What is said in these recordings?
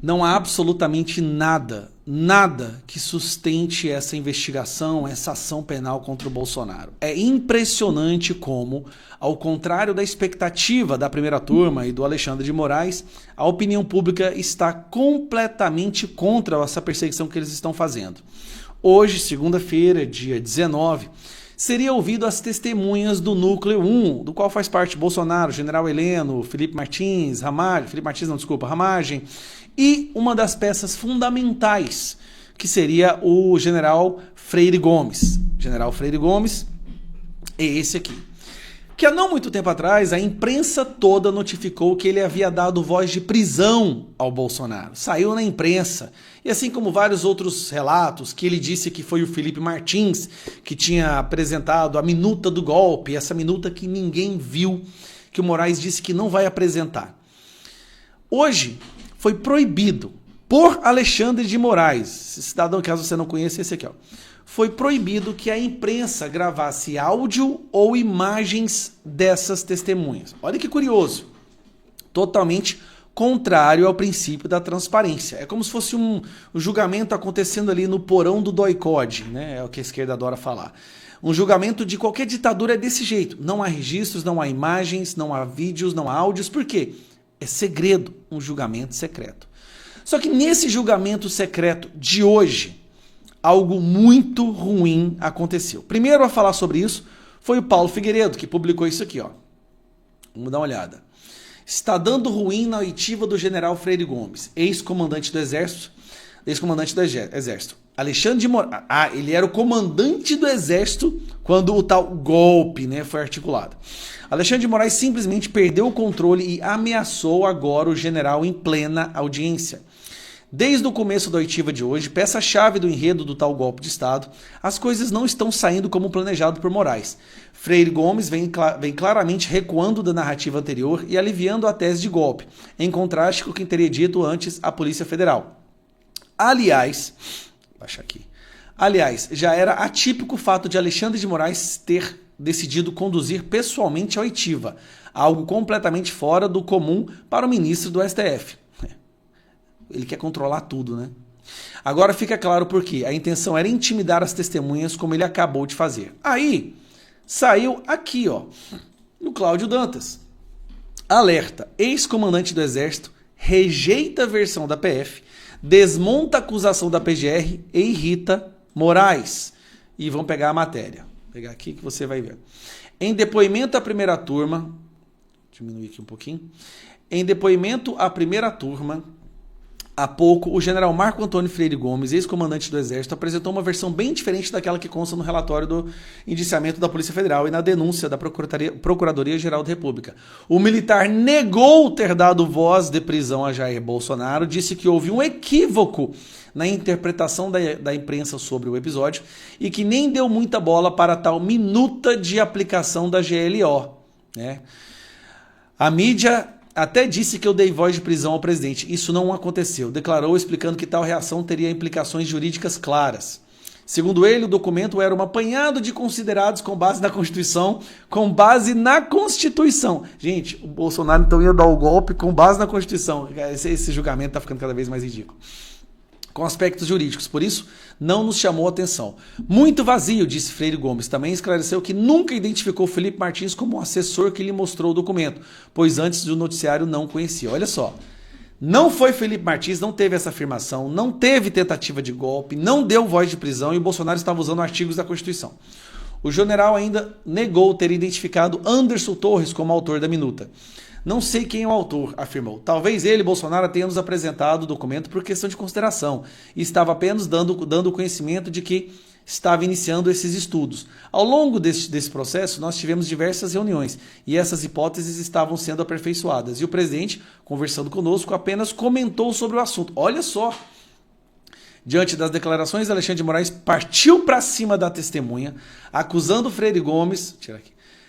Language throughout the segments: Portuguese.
Não há absolutamente nada que sustente essa investigação, essa ação penal contra o Bolsonaro. É impressionante como, ao contrário da expectativa da primeira turma e do Alexandre de Moraes, a opinião pública está completamente contra essa perseguição que eles estão fazendo. Hoje, segunda-feira, dia 19, seria ouvido as testemunhas do Núcleo 1, do qual faz parte Bolsonaro, General Heleno, Felipe Martins, Ramagem, e uma das peças fundamentais, que seria o General Freire Gomes. General Freire Gomes é esse aqui. Que há não muito tempo atrás, a imprensa toda notificou que ele havia dado voz de prisão ao Bolsonaro. Saiu na imprensa. E assim como vários outros relatos, que ele disse que foi o Felipe Martins que tinha apresentado a minuta do golpe, essa minuta que ninguém viu, que o Moraes disse que não vai apresentar. Hoje foi proibido por Alexandre de Moraes, cidadão, caso você não conheça, esse aqui, ó. Foi proibido que a imprensa gravasse áudio ou imagens dessas testemunhas. Olha que curioso. Totalmente contrário ao princípio da transparência. É como se fosse um julgamento acontecendo ali no porão do doicode, né? É o que a esquerda adora falar. Um julgamento de qualquer ditadura é desse jeito. Não há registros, não há imagens, não há vídeos, não há áudios. Por quê? É segredo, um julgamento secreto. Só que nesse julgamento secreto de hoje, algo muito ruim aconteceu. Primeiro a falar sobre isso foi o Paulo Figueiredo, que publicou isso aqui, ó. Vamos dar uma olhada. Está dando ruim na oitiva do General Freire Gomes, ex-comandante do Exército. Alexandre de Moraes. Ele era o comandante do Exército quando o tal golpe, né, foi articulado. Alexandre de Moraes simplesmente perdeu o controle e ameaçou agora o general em plena audiência. Desde o começo da oitiva de hoje, peça-chave do enredo do tal golpe de Estado, as coisas não estão saindo como planejado por Moraes. Freire Gomes vem claramente recuando da narrativa anterior e aliviando a tese de golpe, em contraste com o que teria dito antes a Polícia Federal. Aliás, já era atípico o fato de Alexandre de Moraes ter decidido conduzir pessoalmente a oitiva, algo completamente fora do comum para o ministro do STF. Ele quer controlar tudo, né? Agora fica claro por quê. A intenção era intimidar as testemunhas, como ele acabou de fazer. Aí, saiu aqui, ó, no Cláudio Dantas. Alerta: ex-comandante do Exército rejeita a versão da PF, desmonta a acusação da PGR e irrita Moraes. E vão pegar a matéria. Vou pegar aqui que você vai ver. Em depoimento à primeira turma, diminuir aqui um pouquinho. Em depoimento à primeira turma, há pouco, o general Marco Antônio Freire Gomes, ex-comandante do Exército, apresentou uma versão bem diferente daquela que consta no relatório do indiciamento da Polícia Federal e na denúncia da Procuradoria-Geral da República. O militar negou ter dado voz de prisão a Jair Bolsonaro, disse que houve um equívoco na interpretação da imprensa sobre o episódio e que nem deu muita bola para tal minuta de aplicação da GLO, né? A mídia até disse que eu dei voz de prisão ao presidente. Isso não aconteceu. Declarou explicando que tal reação teria implicações jurídicas claras. Segundo ele, o documento era um apanhado de considerados com base na Constituição, Gente, o Bolsonaro então ia dar o golpe com base na Constituição. Esse julgamento está ficando cada vez mais ridículo. Com aspectos jurídicos, por isso, não nos chamou a atenção. Muito vazio, disse Freire Gomes. Também esclareceu que nunca identificou Felipe Martins como um assessor que lhe mostrou o documento, pois antes do noticiário não conhecia. Olha só, não foi Felipe Martins, não teve essa afirmação, não teve tentativa de golpe, não deu voz de prisão e o Bolsonaro estava usando artigos da Constituição. O general ainda negou ter identificado Anderson Torres como autor da minuta. Não sei quem é o autor, afirmou. Talvez ele, Bolsonaro, tenha nos apresentado o documento por questão de consideração e estava apenas dando conhecimento de que estava iniciando esses estudos. Ao longo desse processo, nós tivemos diversas reuniões e essas hipóteses estavam sendo aperfeiçoadas. E o presidente, conversando conosco, apenas comentou sobre o assunto. Olha só! Diante das declarações, Alexandre de Moraes partiu para cima da testemunha, acusando Freire Gomes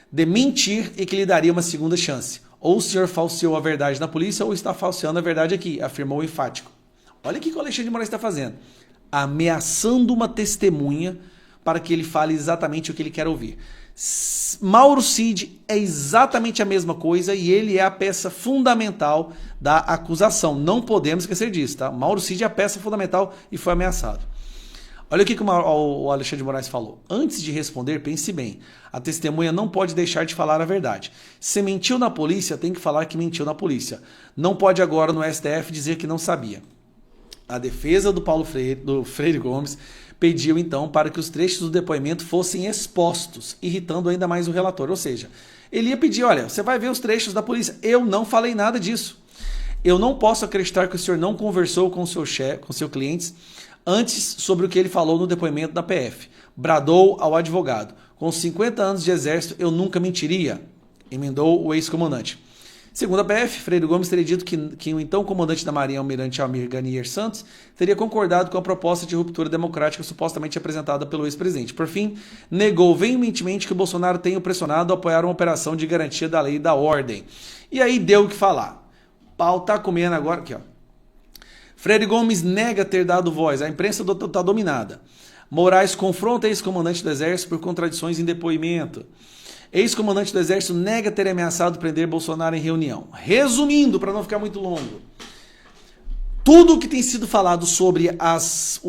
de mentir e que lhe daria uma segunda chance. Ou o senhor falseou a verdade na polícia ou está falseando a verdade aqui, afirmou o enfático. Olha o que o Alexandre de Moraes está fazendo. Ameaçando uma testemunha para que ele fale exatamente o que ele quer ouvir. Mauro Cid é exatamente a mesma coisa e ele é a peça fundamental da acusação. Não podemos esquecer disso, tá? Mauro Cid é a peça fundamental e foi ameaçado. Olha o que o Alexandre de Moraes falou. Antes de responder, pense bem. A testemunha não pode deixar de falar a verdade. Se mentiu na polícia, tem que falar que mentiu na polícia. Não pode agora no STF dizer que não sabia. A defesa do Freire Gomes pediu então para que os trechos do depoimento fossem expostos, irritando ainda mais o relator. Ou seja, ele ia pedir, olha, você vai ver os trechos da polícia. Eu não falei nada disso. Eu não posso acreditar que o senhor não conversou com seu chefe, com seus clientes, antes sobre o que ele falou no depoimento da PF. Bradou ao advogado. Com 50 anos de exército, eu nunca mentiria, emendou o ex-comandante. Segundo a PF, Freire Gomes teria dito que o então comandante da Marinha, almirante Almir Ganier Santos, teria concordado com a proposta de ruptura democrática supostamente apresentada pelo ex-presidente. Por fim, negou veementemente que o Bolsonaro tenha o pressionado a apoiar uma operação de garantia da lei e da ordem. E aí deu o que falar. Pau tá comendo agora, aqui ó. Freire Gomes nega ter dado voz, a imprensa está dominada. Moraes confronta ex-comandante do Exército por contradições em depoimento. Ex-comandante do Exército nega ter ameaçado prender Bolsonaro em reunião. Resumindo, para não ficar muito longo, tudo o que tem sido falado sobre as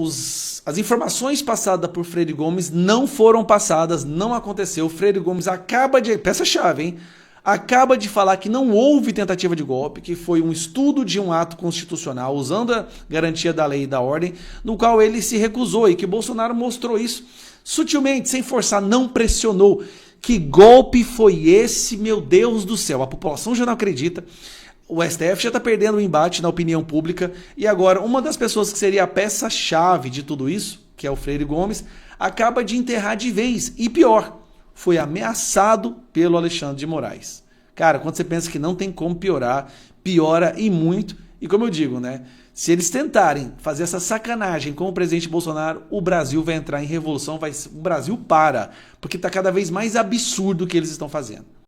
informações passadas por Freire Gomes não foram passadas, não aconteceu. Freire Gomes acaba de... Peça-chave, hein? Acaba de falar que não houve tentativa de golpe, que foi um estudo de um ato constitucional, usando a garantia da lei e da ordem, no qual ele se recusou e que Bolsonaro mostrou isso sutilmente, sem forçar, não pressionou. Que golpe foi esse, meu Deus do céu? A população já não acredita, o STF já está perdendo o embate na opinião pública e agora uma das pessoas que seria a peça-chave de tudo isso, que é o Freire Gomes, acaba de enterrar de vez e pior, foi ameaçado pelo Alexandre de Moraes. Cara, quando você pensa que não tem como piorar, piora e muito. E como eu digo, né? Se eles tentarem fazer essa sacanagem com o presidente Bolsonaro, o Brasil vai entrar em revolução, o Brasil para, porque está cada vez mais absurdo o que eles estão fazendo.